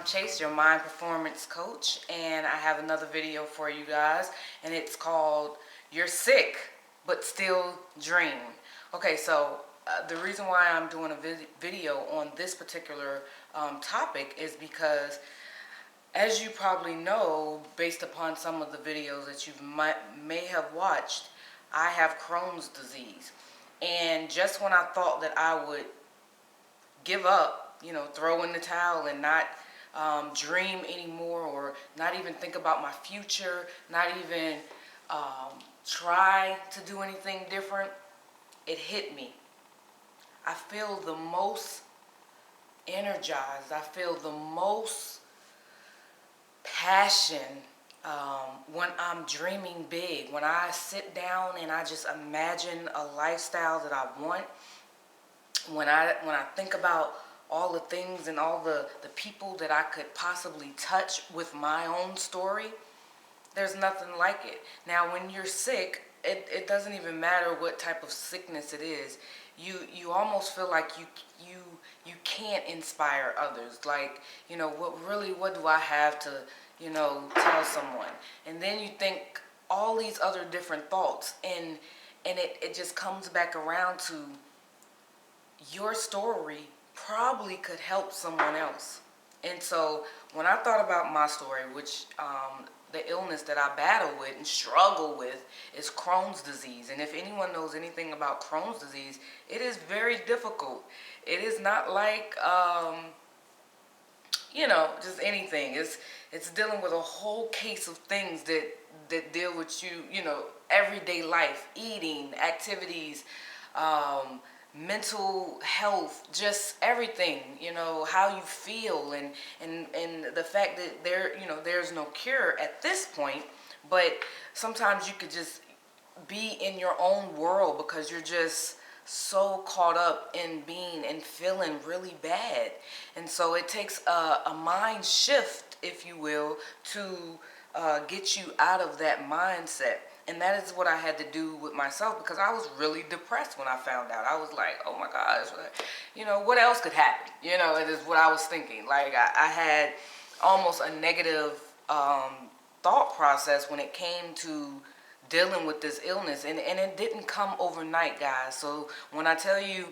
Chase, your mind performance coach, and I have another video for you guys, and it's called You're Sick But Still Dream. Okay, so the reason why I'm doing a video on this particular topic is because, as you probably know, based upon some of the videos that you may have watched, I have Crohn's disease. And just when I thought that I would give up, throw in the towel and not dream anymore, or not even think about my future, not even try to do anything different, it hit me. I feel the most energized. I feel the most passion when I'm dreaming big, when I sit down and I just imagine a lifestyle that I want. When I think about all the things and all the people that I could possibly touch with my own story, there's nothing like it. Now, when you're sick, it doesn't even matter what type of sickness it is. You almost feel like you can't inspire others. Like, what do I have to, tell someone? And then you think all these other different thoughts, and it just comes back around to your story probably could help someone else. And so when I thought about my story, which the illness that I battle with and struggle with is Crohn's disease. And if anyone knows anything about Crohn's disease, it is very difficult. It is not like, just anything. It's dealing with a whole case of things that deal with everyday life, eating, activities, mental health, just everything, how you feel, and the fact that there's no cure at this point, but sometimes you could just be in your own world because you're just so caught up in being and feeling really bad. And so it takes a mind shift, if you will, to get you out of that mindset. And that is what I had to do with myself, because I was really depressed when I found out. I was like, oh my gosh, what else could happen? It is what I was thinking. Like, I had almost a negative thought process when it came to dealing with this illness. And it didn't come overnight, guys. So when I tell you,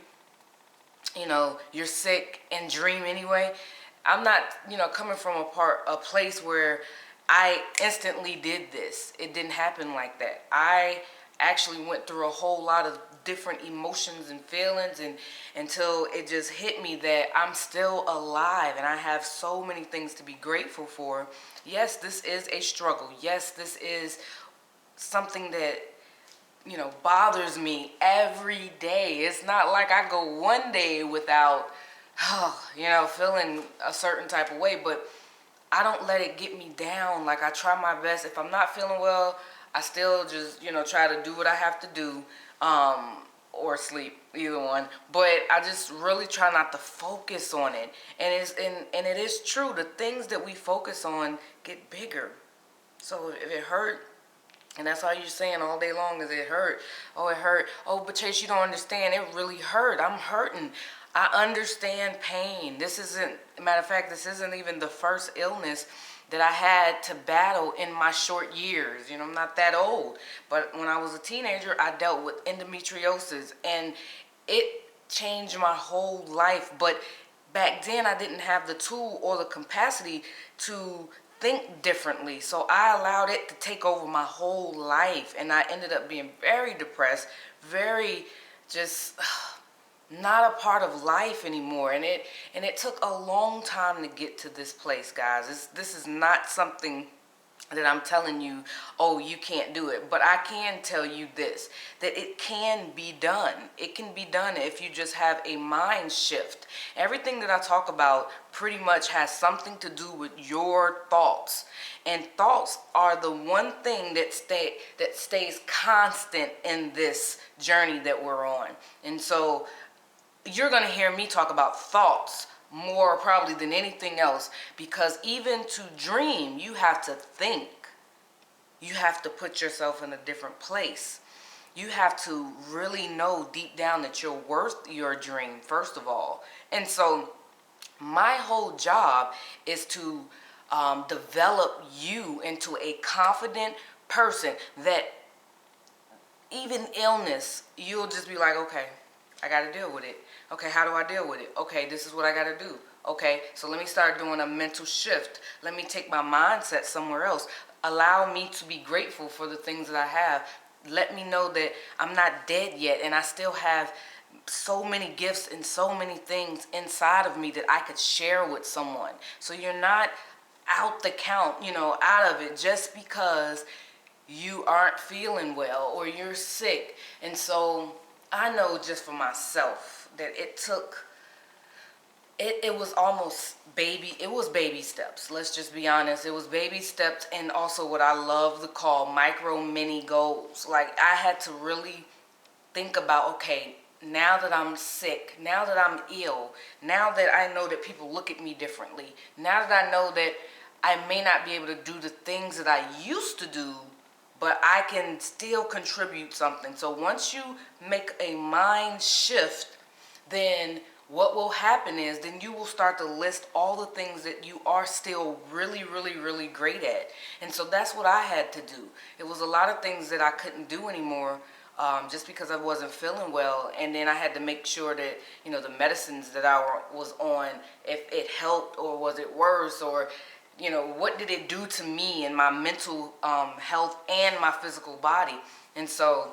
you're sick and dream anyway, I'm not, coming from a place where I instantly did this. It didn't happen like that. I actually went through a whole lot of different emotions and feelings, and until it just hit me that I'm still alive and I have so many things to be grateful for. Yes, this is a struggle. Yes, this is something that bothers me every day. It's not like I go one day without feeling a certain type of way, but I don't let it get me down. Like, I try my best. If I'm not feeling well, I still just, try to do what I have to do, or sleep, either one. But I just really try not to focus on it. And it is true. The things that we focus on get bigger. So if it hurt, and that's all you're saying all day long is it hurt. Oh, it hurt. Oh, but Chase, you don't understand. It really hurt. I'm hurting. I understand pain. Matter of fact, this isn't even the first illness that I had to battle in my short years. I'm not that old. But when I was a teenager, I dealt with endometriosis, and it changed my whole life. But back then, I didn't have the tool or the capacity to think differently. So I allowed it to take over my whole life, and I ended up being very depressed, very just not a part of life anymore. And it took a long time to get to this place, guys. This is not something that I'm telling you, oh, you can't do it. But I can tell you this, that it can be done. It can be done if you just have a mind shift. Everything that I talk about pretty much has something to do with your thoughts. And thoughts are the one thing that stays constant in this journey that we're on. And so you're going to hear me talk about thoughts more probably than anything else, because even to dream, you have to think. You have to put yourself in a different place. You have to really know deep down that you're worth your dream, first of all. And so My whole job is to develop you into a confident person that even illness, you'll just be like, okay, I got to deal with it. Okay, how do I deal with it? Okay, this is what I got to do. Okay, so let me start doing a mental shift. Let me take my mindset somewhere else. Allow me to be grateful for the things that I have. Let me know that I'm not dead yet and I still have so many gifts and so many things inside of me that I could share with someone. So you're not out the count, out of it just because you aren't feeling well or you're sick. And so I know just for myself that it was almost baby steps. Let's just be honest. It was baby steps, and also what I love to call micro mini goals. Like, I had to really think about, okay, now that I'm sick, now that I'm ill, now that I know that people look at me differently, now that I know that I may not be able to do the things that I used to do, but I can still contribute something. So once you make a mind shift, then what will happen is then you will start to list all the things that you are still really, really, really great at. And so that's what I had to do. It was a lot of things that I couldn't do anymore, just because I wasn't feeling well. And then I had to make sure that, the medicines that I was on, if it helped or was it worse, or what did it do to me and my mental health and my physical body. And so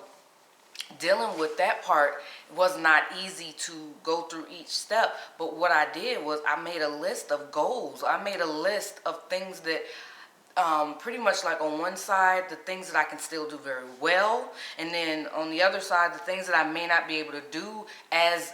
dealing with that part was not easy to go through each step. But what I did was I made a list of goals. I made a list of things that pretty much, like, on one side, the things that I can still do very well, and then on the other side, the things that I may not be able to do as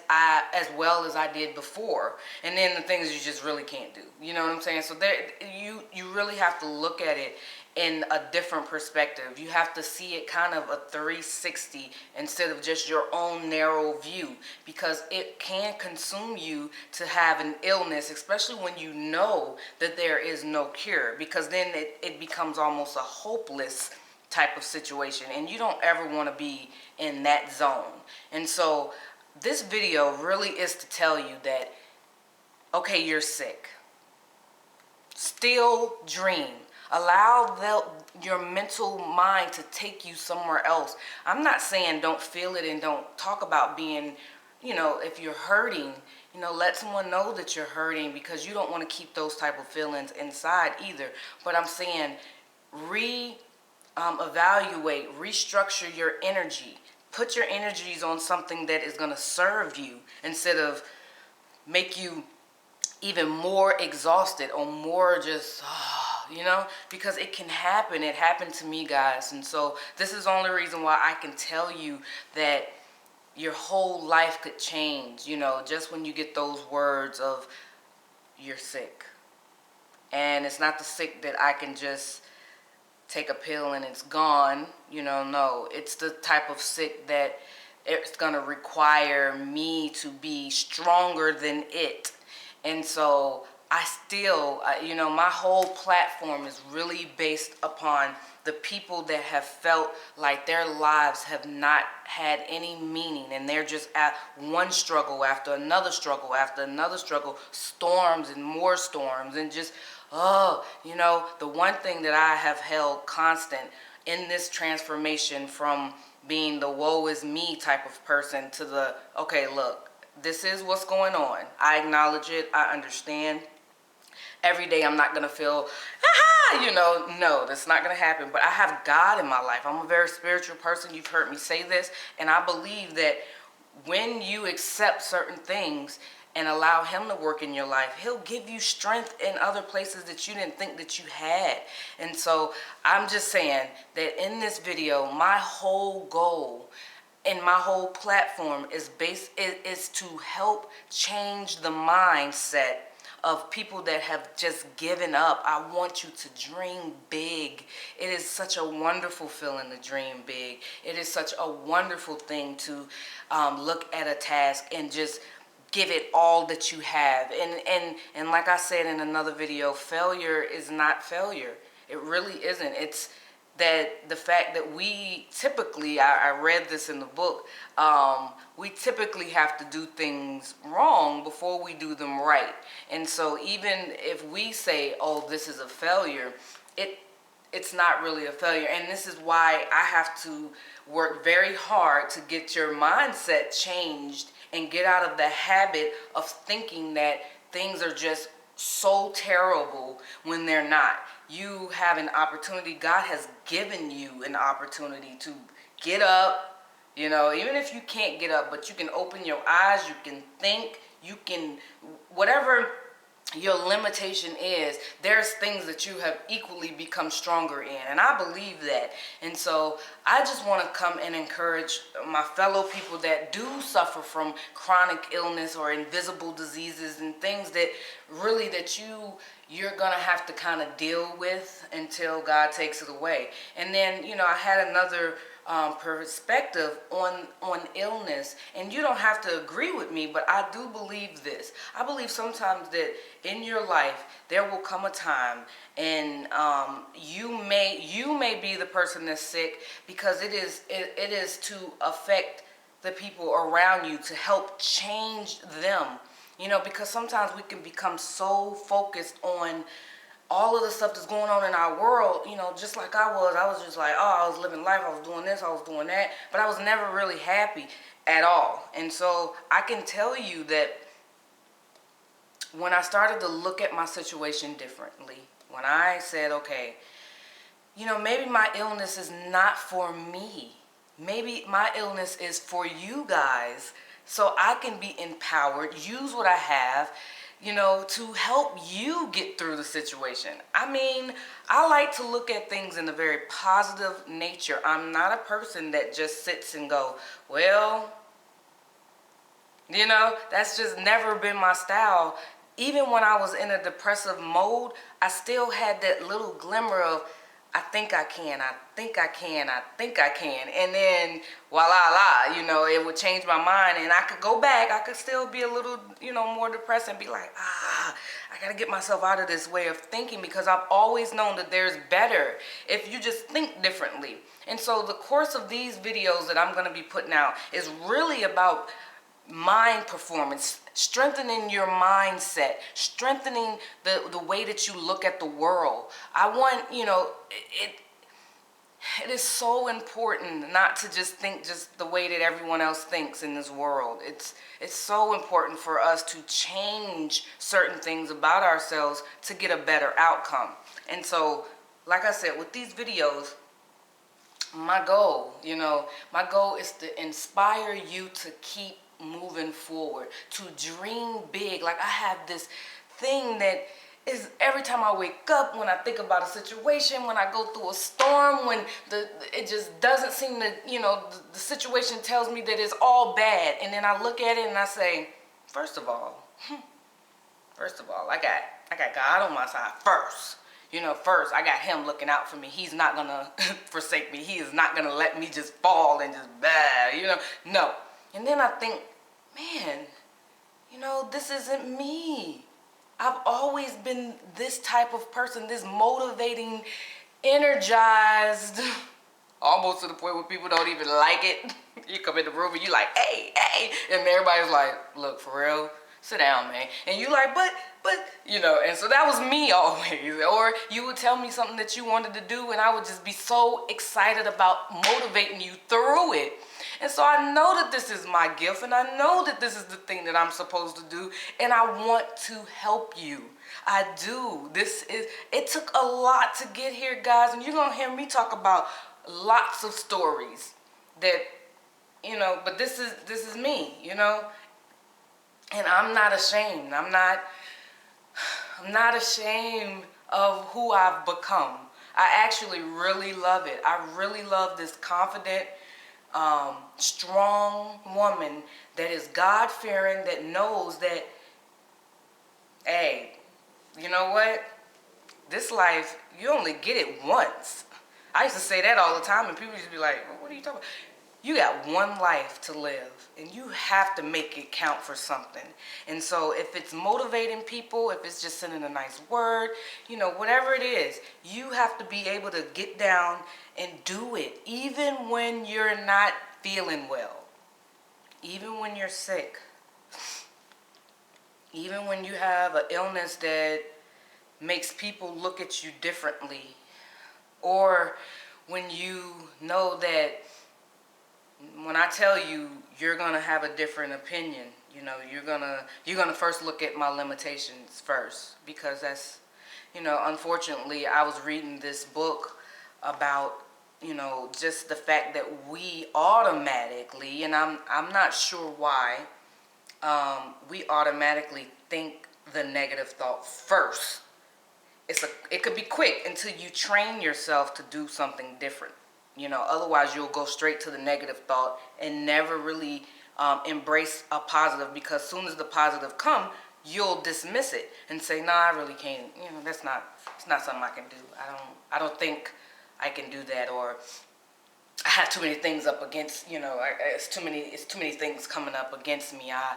well as I did before, and then the things you just really can't do. You know what I'm saying? So there, you really have to look at it in a different perspective. You have to see it kind of a 360 instead of just your own narrow view, because it can consume you to have an illness, especially when you know that there is no cure, because then it becomes almost a hopeless type of situation, and you don't ever want to be in that zone. And so this video really is to tell you that, okay, you're sick. Still dream. Allow your mental mind to take you somewhere else. I'm not saying don't feel it and don't talk about being, if you're hurting, let someone know that you're hurting, because you don't want to keep those type of feelings inside either. But I'm saying evaluate, restructure your energy. Put your energies on something that is going to serve you instead of make you even more exhausted or more just, because it can happen. It happened to me, guys. And so this is the only reason why I can tell you that your whole life could change, just when you get those words of you're sick. And it's not the sick that I can just take a pill and it's gone, no. It's the type of sick that it's going to require me to be stronger than it. And so I still, my whole platform is really based upon the people that have felt like their lives have not had any meaning, and they're just at one struggle after another struggle after another struggle, storms and more storms, and just, the one thing that I have held constant in this transformation from being the woe is me type of person to the, okay, look, this is what's going on. I acknowledge it. I understand. Every day I'm not going to feel, no, that's not going to happen. But I have God in my life. I'm a very spiritual person. You've heard me say this. And I believe that when you accept certain things and allow Him to work in your life, He'll give you strength in other places that you didn't think that you had. And so I'm just saying that in this video, my whole goal and my whole platform is to help change the mindset of people that have just given up. I want you to dream big. It is such a wonderful feeling to dream big. It is such a wonderful thing to look at a task and just give it all that you have. And like I said in another video, failure is not failure. It really isn't. that the fact that we typically, I read this in the book, we typically have to do things wrong before we do them right. And so even if we say, oh, this is a failure, it's not really a failure. And this is why I have to work very hard to get your mindset changed and get out of the habit of thinking that things are just so terrible when they're not. You have an opportunity. God has given you an opportunity to get up, even if you can't get up, but you can open your eyes, you can think, you can, whatever your limitation is, there's things that you have equally become stronger in. And I believe that. And so I just want to come and encourage my fellow people that do suffer from chronic illness or invisible diseases and things that really that you're going to have to kind of deal with until God takes it away. And then, I had another perspective on illness, and you don't have to agree with me, but I do believe this. I believe sometimes that in your life there will come a time, and you may be the person that's sick because it is to affect the people around you, to help change them. Because sometimes we can become so focused on all of the stuff that's going on in our world, just like I was just like, oh, I was living life, I was doing this, I was doing that, but I was never really happy at all. And so I can tell you that when I started to look at my situation differently, when I said, okay, maybe my illness is not for me. Maybe my illness is for you guys, so I can be empowered, use what I have, to help you get through the situation. I mean, I like to look at things in a very positive nature. I'm not a person that just sits and go, well, that's just never been my style. Even when I was in a depressive mode, I still had that little glimmer of, I think I can, I think I can, I think I can. And then, voila, it would change my mind and I could go back. I could still be a little, more depressed and be like, I got to get myself out of this way of thinking, because I've always known that there's better if you just think differently. And so the course of these videos that I'm going to be putting out is really about mind performance, strengthening your mindset, strengthening the way that you look at the world. I want, it is so important not to just think just the way that everyone else thinks in this world. It's so important for us to change certain things about ourselves to get a better outcome. And so, like I said, with these videos, my goal is to inspire you to keep moving forward, to dream big. Like I have this thing that is every time I wake up, when I think about a situation, when I go through a storm, when it just doesn't seem to, the situation tells me that it's all bad, and then I look at it and I say, first of all, I got God on my side first. First I got him looking out for me. He's not gonna forsake me. He is not gonna let me just fall and just no. And then I think, man, this isn't me. I've always been this type of person, this motivating, energized, almost to the point where people don't even like it. You come in the room and you like, hey, and everybody's like, look, for real, sit down, man. And you like, but, and so that was me always. Or you would tell me something that you wanted to do and I would just be so excited about motivating you through it. And so I know that this is my gift, and I know that this is the thing that I'm supposed to do, and I want to help you. I do. It took a lot to get here, guys, and you're going to hear me talk about lots of stories that, but this is me, and I'm not ashamed. I'm not ashamed of who I've become. I actually really love it. I really love this confident, strong woman that is God-fearing, that knows that, hey, you know what? This life, you only get it once. I used to say that all the time, and people used to be like, well, what are you talking about? You got one life to live, and you have to make it count for something. And so if it's motivating people, if it's just sending a nice word, whatever it is, you have to be able to get down and do it, even when you're not feeling well, even when you're sick, even when you have an illness that makes people look at you differently, or when you know that when I tell you, you're gonna have a different opinion. You're gonna first look at my limitations first, because that's, unfortunately, I was reading this book about, just the fact that we automatically, and I'm not sure why, we automatically think the negative thought first. It could be quick until you train yourself to do something different. Otherwise you'll go straight to the negative thought and never really embrace a positive, because as soon as the positive come, you'll dismiss it and say, "Nah, I really can't. It's not something I can do. I don't think I can do that," or "I have too many things up against. It's too many things coming up against me. I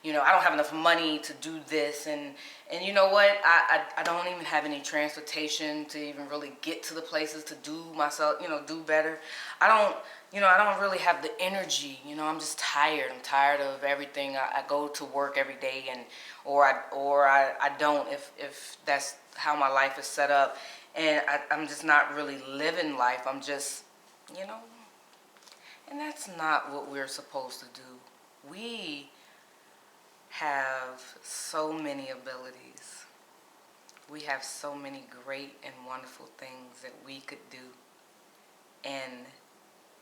don't have enough money to do this, and you know what? I don't even have any transportation to even really get to the places to do myself, do better. I don't really have the energy. I'm just tired. I'm tired of everything. I go to work every day, or I don't, if that's how my life is set up, and I'm just not really living life. I'm just, and that's not what we're supposed to do. We have so many abilities. We have so many great and wonderful things that we could do. And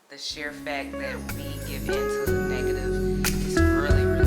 the sheer fact that we give in to the negative is really, really